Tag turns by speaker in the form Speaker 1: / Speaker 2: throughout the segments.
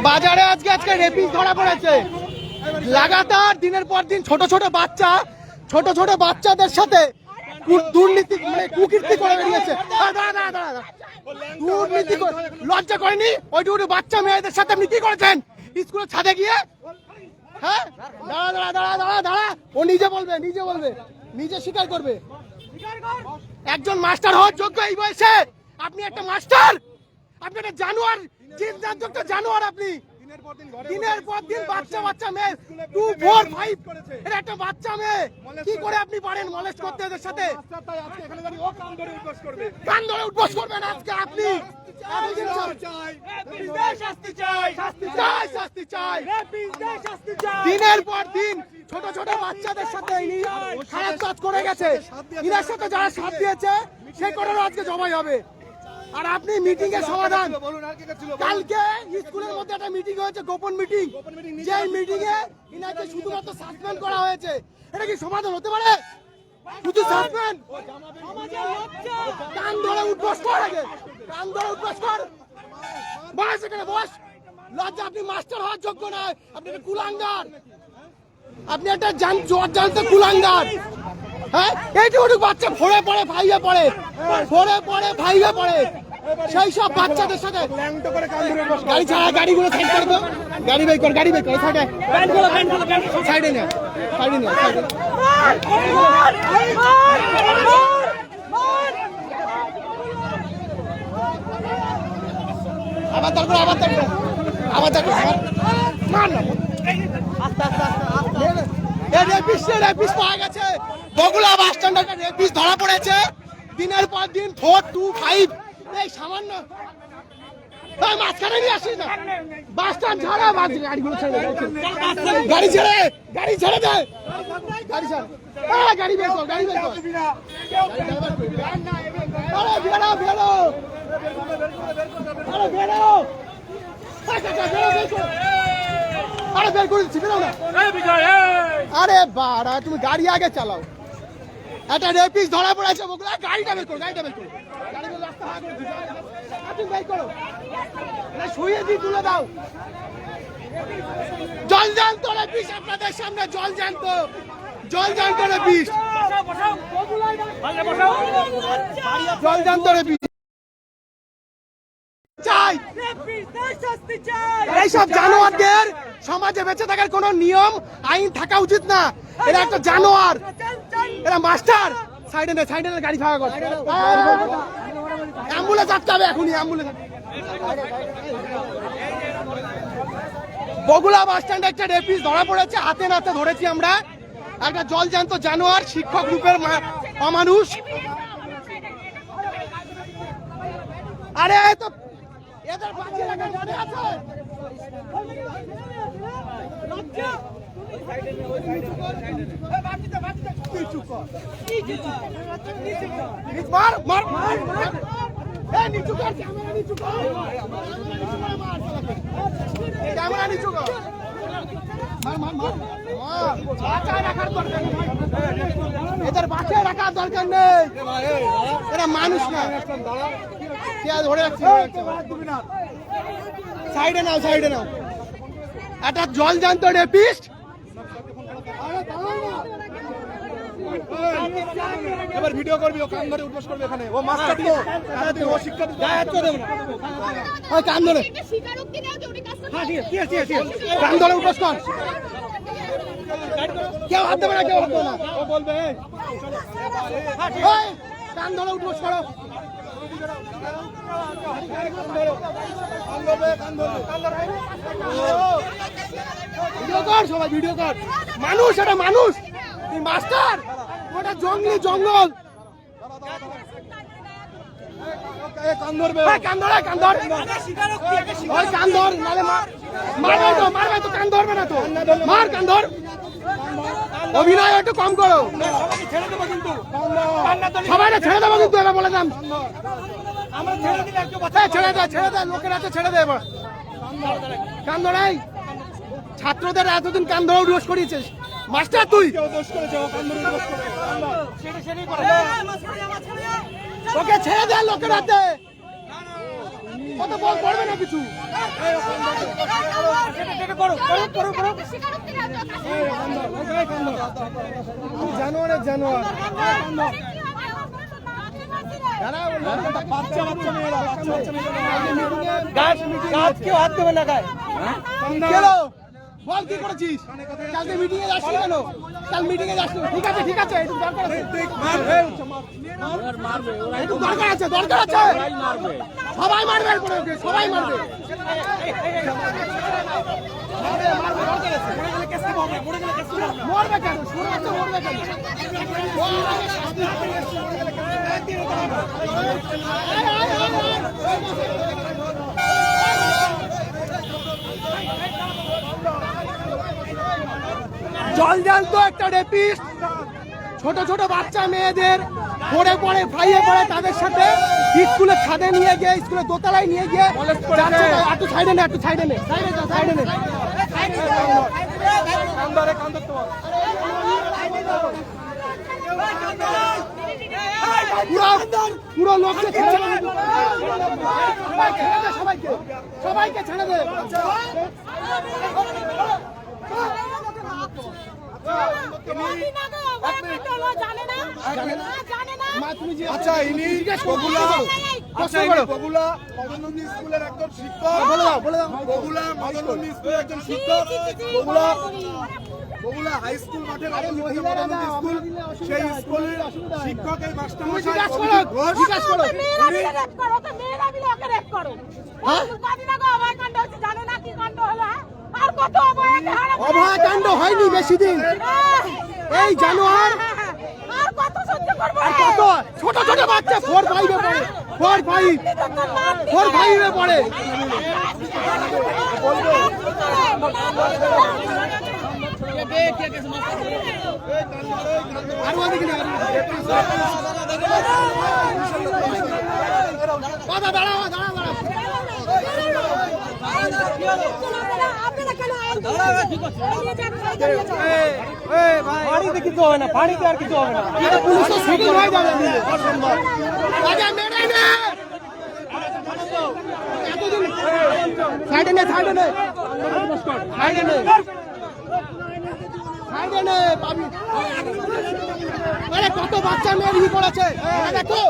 Speaker 1: বাজারে আজকে রেপিস ধরা পড়েছে লাগাতার দিনের পর দিন। ছোট ছোট বাচ্চাদের সাথে দুর্নীতি মানে কুকীর্তি করে বেরিয়েছে। দুর্নীতি লজ্জা করেনি? ওইটুকু বাচ্চা মেয়েদের সাথে আপনি কি করেছেন স্কুলের ছাদে গিয়ে? হ্যাঁ, দাঁড়া, ও নিজে বলবে, নিজে স্বীকার করবে। একজন মাস্টার হওয়ার যোগ্য এই বয়সে আপনি একটা মাস্টার, আপনি একটা জানোয়ার, জানোয়ার আপনি। দিনের পর দিন বাচ্চা মেয়ে 2, 4, 5 এর একটা বাচ্চা মেয়ে কি করে আপনি পারেন মলেস্ট করতে এদের সাথে? কান ধরে উঠবস করবেন আজকে আপনি। দিনের পর দিন ছোট ছোট বাচ্চাদের সাথে খারাপ কাজ করে গেছে। এর সাথে যারা সাথ দিয়েছে সে করারও আজকে জবাই হবে। আর আপনি মিটিং এর সমাধান, কালকে স্কুলের মধ্যে একটা মিটিং হয়েছে, গোপন মিটিং, যে মিটিং এ ইনাকে শুধুমাত্র সাসপেন্ড করা হয়েছে। এটা কি সমাধান হতে পারে? শুধু সাসপেন্ড? কান ধরে উঠবস কর, আগে কান ধরে উঠবস কর, বস এখানে বস। লজ্জা, আপনি মাস্টার হওয়ার যোগ্য নয়, আপনি একটা কুলাঙ্গার, আপনি একটা জানতে কুলাঙ্গার। হ্যাঁ, এইটুকু বাচ্চা ফোরে পড়ে ভাইয়ে পড়ে, সেই সব বাচ্চাদের সাথে গাড়ি ছাড়া, গাড়িগুলো সাইড করে দাও, গাড়ি বের কর সাইডে, সাইডে না। আবার তারপর মার না। রেপিস পাওয়া গেছে বগুড়া বাস স্ট্যান্ডে, রেপিস ধরা পড়েছে। দিনের পর দিন 4, 2, 5 এই সামান্য মাঝখানে নিয়ে আসিস না। বাস স্ট্যান্ড ছাড়া, গাড়িগুলো ছেড়ে দে, গাড়ি ছেড়ে দে, গাড়ি ছাড়, গাড়ি বের কর, বের করে দিচ্ছি, বেরো না। আরে বাড়া, তুমি গাড়ি আগে চালাও। একটা রেপিস ধরা পড়েছে বগুড়া, গাড়িটা বের করো, শুয়ে দিয়ে তুলে দাও। জল জ্যান্ত রেপিস আপনাদের সামনে, জল জ্যান্ত রেপিস, এইসব জানোয়ারদের সমাজে বেঁচে থাকার কোন নিয়ম আইন থাকা উচিত না। এরা একটা জানোয়ার, এরা মাস্টার। সাইডে গাড়ি ফাঁকা কর, অ্যাম্বুলেন্স আটকাবে এখনই, অ্যাম্বুলেন্স। বগুড়া বাস স্ট্যান্ডে একটা রেপিস ধরা পড়েছে, হাতে নাতে ধরেছি আমরা। একটা জলজান্ত জানোয়ার, শিক্ষক গ্রুপের অমানুষ। আরে তো এদের বাঁচিয়ে রাখার মনে আছে? এদের বাঁচিয়ে রাখার দরকার নেই, এরা মানুষ না। ধরে রাখছি, সাইডে নাও। একটা জলজান্ত রেপিস্ট, এবার ভিডিও করবি, ও কান ধরে উঠবস করবে এখানে, ও মাস্টার দিও, ও শিক্ষা দিও, ওই কান ধরে, কান ধরে উঠবস কর। কেউ হাত দেবে না, ও বলবে কান ধরে উঠবস করো। ভিডিও কর, সবাই ভিডিও কর। মানুষ, এটা মানুষ, তুই মাস্টার, ওটা জঙ্গলি জঙ্গল। কান ধরবে, কান ধর, নালে মারবে তো, কান ধরবে না তো, মার, কান ধর। অভিনয় একটু কম করো, সবাই ছেড়ে দেবো কিন্তু, এবার বলে দাম, ছেড়ে দে, লোকের হাতে ছেড়ে দে এবার। কান ধরাই, ছাত্রদের এতদিন কান ধরে উঠবস করিয়েছিস, মাস্টার তুই। ওকে ছেড়ে দে লোকের হাতে। কত বল করবে না কিছু জানোয়ার জানোয়ার কেউ হাত দেবে না গায়ে বল কি করেছিস কালকে মিটিং এ যাসনি কেন কাল মিটিং এ যাসনি ঠিক আছে একটু দরকার আছে একটু দরকার আছে সবাই মারবে ওকে সবাই মারবে মরবে কেন শুরু হচ্ছে মরবে কেন জল জানতো একটা রেপিস্ট ছোট ছোট বাচ্চা মেয়েদের পড়ে পড়ে ফাইয়ে পড়ে তাদের সাথে স্কুলে ছাদে নিয়ে গিয়ে স্কুলে দোতলায় নিয়ে গিয়ে একটু সাইডে নে সাইডে নে পুরো লোককে ছেড়ে দে সবাইকে ছেড়ে দে আচ্ছা ইনি বগুলা মদননন্দী স্কুলের একজন শিক্ষক বগুলা মদননন্দী স্কুলের একজন শিক্ষক বগুলা হাই স্কুল মাঠের মদননন্দী স্কুল সেই স্কুলের শিক্ষক এই মাস্টারমশাই অভয়াকাণ্ড হয়নি বেশি দিন এই জানোয়ার আর কত ছোট ছোট বাচ্চা 4-5 এ পড়ে ফাঁড়িতে কিছু হবে না ফাঁড়িতে আর কিছু হবে না পুলিশ তো সিটি হয়ে যাবে সাইডে নে পাবি আরে কত বাচ্চা মেয়ে ই করেছে দেখো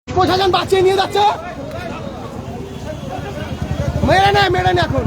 Speaker 1: প্রশাসন বাঁচিয়ে নিয়ে যাচ্ছে মেরে নেয় এখন